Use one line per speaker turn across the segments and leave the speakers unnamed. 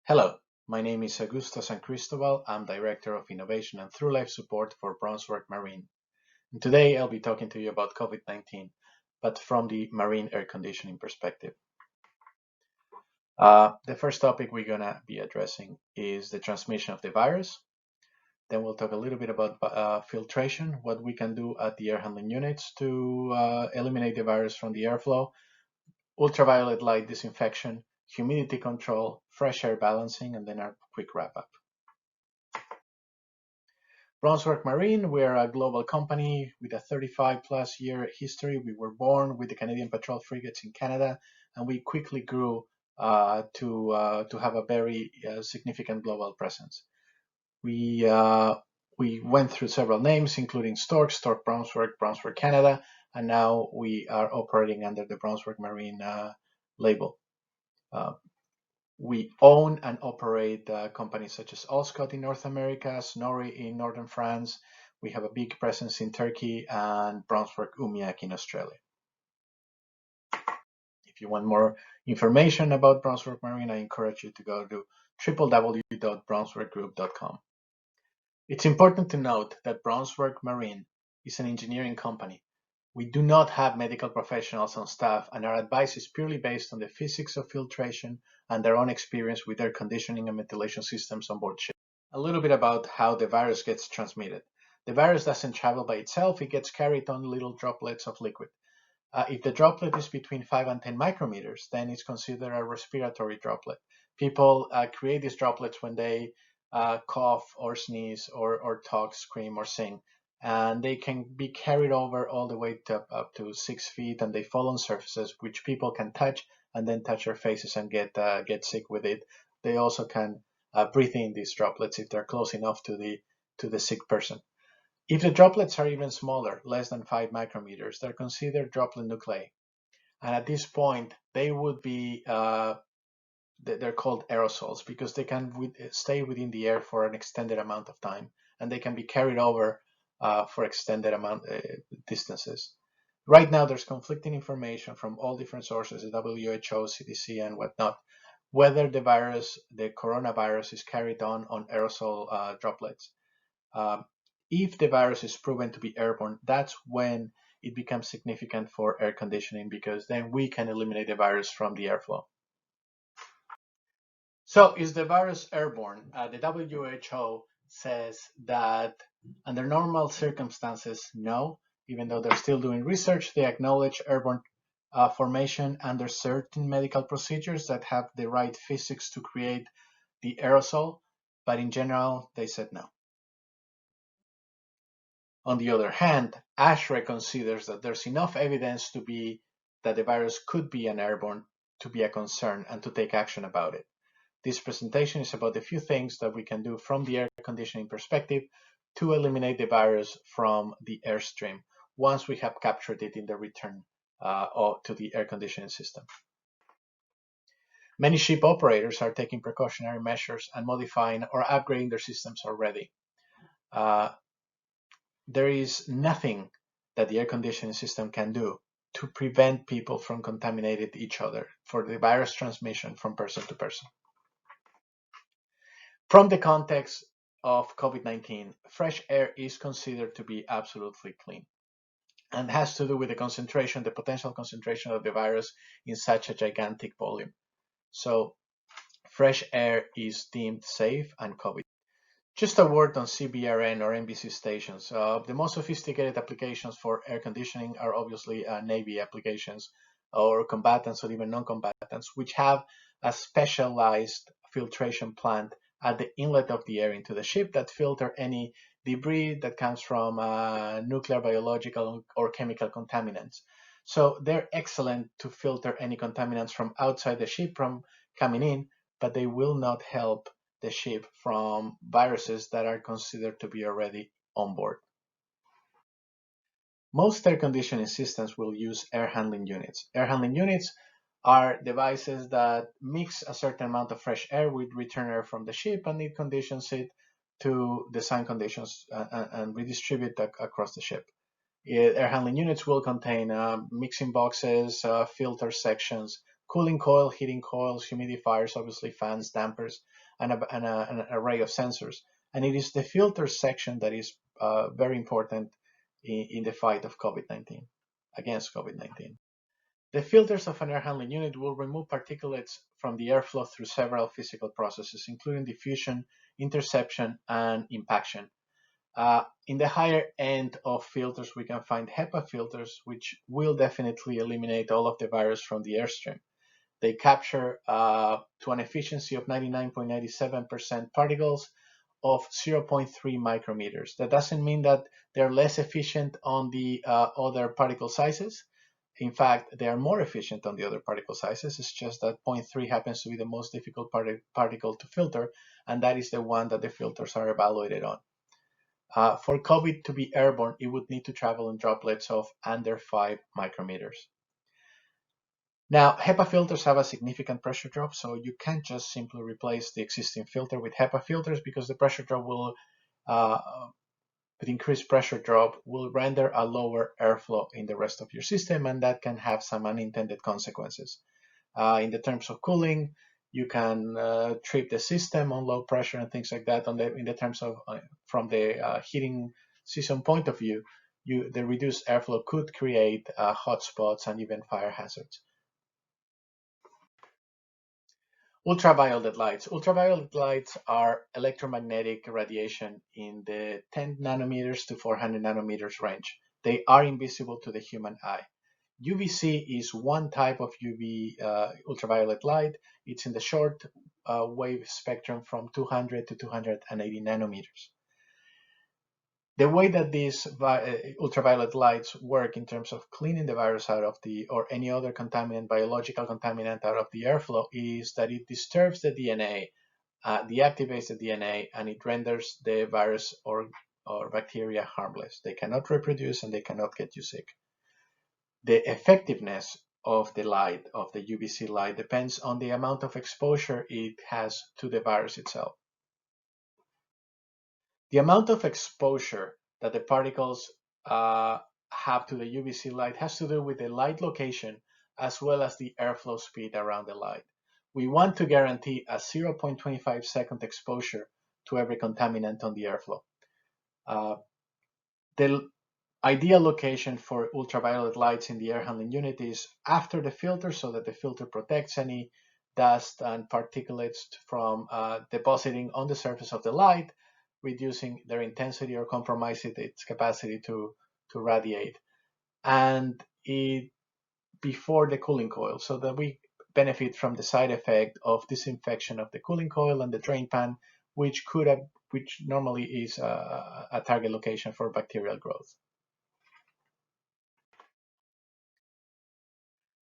Hello, my name is Augusto San Cristobal. I'm Director of Innovation and Through Life Support for Bronswerk Marine. And today I'll be talking to you about COVID-19, but from the marine air conditioning perspective. The first topic we're going to be addressing is the transmission of the virus. Then we'll talk a little bit about filtration, what we can do at the air handling units to eliminate the virus from the airflow, ultraviolet light disinfection, humidity control, fresh air balancing, and then our quick wrap up. Bronswerk Marine, we're a global company with a 35-plus year history. We were born with the Canadian patrol frigates in Canada, and we quickly grew to have a very significant global presence. We went through several names, including Stork Bronswerk, Bronswerk Canada, and now we are operating under the Bronswerk Marine label. We own and operate companies such as Allscott in North America, Snorri in Northern France. We have a big presence in Turkey and Bronswerk Umiak in Australia. If you want more information about Bronswerk Marine, I encourage you to go to www.bronswerkgroup.com. It's important to note that Bronswerk Marine is an engineering company. We do not have medical professionals on staff, and our advice is purely based on the physics of filtration and their own experience with air conditioning and ventilation systems on board ship. A little bit about how the virus gets transmitted. The virus doesn't travel by itself, it gets carried on little droplets of liquid. If the droplet is between 5 and 10 micrometers, then it's considered a respiratory droplet. People create these droplets when they cough or sneeze or talk, scream, or sing. And they can be carried over all the way up to 6 feet, and they fall on surfaces which people can touch and then touch their faces and get sick with it. They also can breathe in these droplets if they're close enough to the sick person. If the droplets are even smaller, less than 5 micrometers, they're considered droplet nuclei. And at this point, they would be they're called aerosols because they can stay within the air for an extended amount of time, and they can be carried over for extended distances. Right now, there's conflicting information from all different sources, the WHO, CDC, and whatnot, whether the coronavirus is carried on aerosol droplets. If the virus is proven to be airborne, that's when it becomes significant for air conditioning, because then we can eliminate the virus from the airflow. So is the virus airborne? The WHO says that under normal circumstances, no. Even though they're still doing research, they acknowledge airborne formation under certain medical procedures that have the right physics to create the aerosol, but in general, they said no. On the other hand, ASHRAE considers that there's enough evidence that the virus could be an airborne to be a concern and to take action about it. This presentation is about the few things that we can do from the air conditioning perspective to eliminate the virus from the airstream once we have captured it in the return to the air conditioning system. Many ship operators are taking precautionary measures and modifying or upgrading their systems already. There is nothing that the air conditioning system can do to prevent people from contaminating each other for the virus transmission from person to person. From the context of COVID-19, fresh air is considered to be absolutely clean and has to do with the potential concentration of the virus in such a gigantic volume. So fresh air is deemed safe and COVID. Just a word on CBRN or NBC stations. The most sophisticated applications for air conditioning are obviously Navy applications or combatants or even non-combatants, which have a specialized filtration plant at the inlet of the air into the ship that filter any debris that comes from nuclear, biological, or chemical contaminants. So they're excellent to filter any contaminants from outside the ship from coming in, but they will not help the ship from viruses that are considered to be already on board. Most air conditioning systems will use air handling units. Air handling units are devices that mix a certain amount of fresh air with return air from the ship, and it conditions it to design conditions and redistribute across the ship. Air handling units will contain mixing boxes, filter sections, cooling coil, heating coils, humidifiers, obviously fans, dampers, and an array of sensors. And it is the filter section that is very important in the fight of COVID-19, against COVID-19. The filters of an air handling unit will remove particulates from the airflow through several physical processes, including diffusion, interception, and impaction. In the higher end of filters, we can find HEPA filters, which will definitely eliminate all of the virus from the airstream. They capture to an efficiency of 99.97% particles of 0.3 micrometers. That doesn't mean that they're less efficient on the other particle sizes. In fact, they are more efficient on the other particle sizes. It's just that 0.3 happens to be the most difficult particle to filter, and that is the one that the filters are evaluated on. For COVID to be airborne, it would need to travel in droplets of under 5 micrometers. Now, HEPA filters have a significant pressure drop, so you can't just simply replace the existing filter with HEPA filters because the pressure drop will, with increased pressure drop, will render a lower airflow in the rest of your system, and that can have some unintended consequences. In the terms of cooling, you can trip the system on low pressure and things like that. In the terms of from the heating season point of view, the reduced airflow could create hotspots and even fire hazards. Ultraviolet lights. Ultraviolet lights are electromagnetic radiation in the 10 nanometers to 400 nanometers range. They are invisible to the human eye. UVC is one type of UV ultraviolet light. It's in the short wave spectrum from 200 to 280 nanometers. The way that these ultraviolet lights work in terms of cleaning the virus out of or any other contaminant, biological contaminant out of the airflow is that it disturbs the DNA, deactivates the DNA, and it renders the virus or bacteria harmless. They cannot reproduce and they cannot get you sick. The effectiveness of the light, of the UVC light, depends on the amount of exposure it has to the virus itself. The amount of exposure that the particles have to the UVC light has to do with the light location as well as the airflow speed around the light. We want to guarantee a 0.25 second exposure to every contaminant on the airflow. The ideal location for ultraviolet lights in the air handling unit is after the filter, so that the filter protects any dust and particulates from depositing on the surface of the light, reducing their intensity or compromising its capacity to radiate, and before the cooling coil, so that we benefit from the side effect of disinfection of the cooling coil and the drain pan, which normally is a target location for bacterial growth.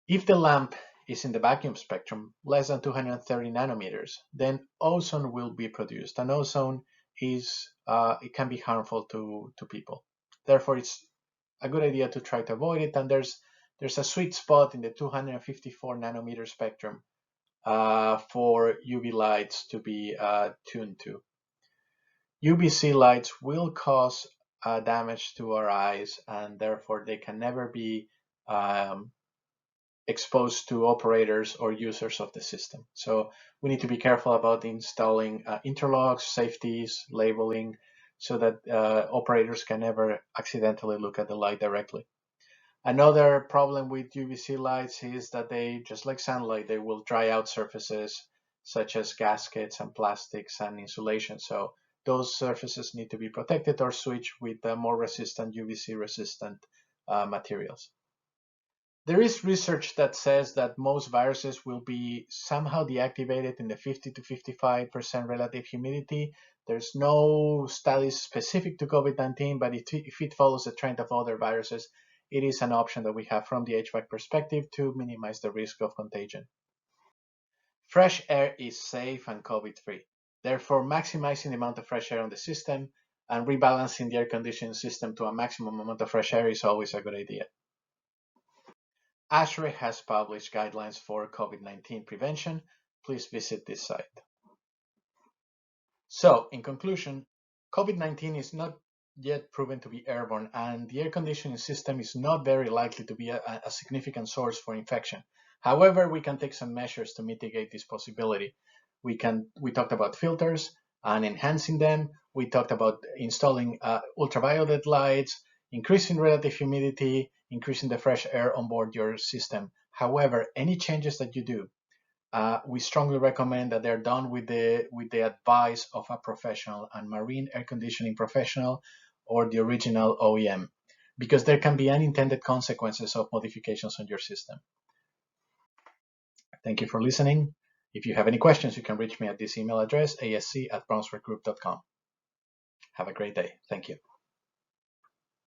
If the lamp is in the vacuum spectrum, less than 230 nanometers, then ozone will be produced, and ozone it can be harmful to people. Therefore, it's a good idea to try to avoid it. And there's a sweet spot in the 254 nanometer spectrum for UV lights to be tuned to. UVC lights will cause damage to our eyes, and therefore they can never be exposed to operators or users of the system. So we need to be careful about installing interlocks, safeties, labeling, so that operators can never accidentally look at the light directly. Another problem with UVC lights is that they, just like sunlight, they will dry out surfaces such as gaskets and plastics and insulation. So those surfaces need to be protected or switched with more resistant, UVC resistant materials. There is research that says that most viruses will be somehow deactivated in the 50 to 55% relative humidity. There's no studies specific to COVID-19, but if it follows the trend of other viruses, it is an option that we have from the HVAC perspective to minimize the risk of contagion. Fresh air is safe and COVID-free. Therefore, maximizing the amount of fresh air on the system and rebalancing the air conditioning system to a maximum amount of fresh air is always a good idea. ASHRAE has published guidelines for COVID-19 prevention. Please visit this site. So, in conclusion, COVID-19 is not yet proven to be airborne, and the air conditioning system is not very likely to be a significant source for infection. However, we can take some measures to mitigate this possibility. We talked about filters and enhancing them. We talked about installing ultraviolet lights, increasing relative humidity, increasing the fresh air on board your system. However, any changes that you do, we strongly recommend that they're done with the advice of a professional, a marine air conditioning professional or the original OEM, because there can be unintended consequences of modifications on your system. Thank you for listening. If you have any questions, you can reach me at this email address, asc@bronswerkgroup.com. Have a great day. Thank you.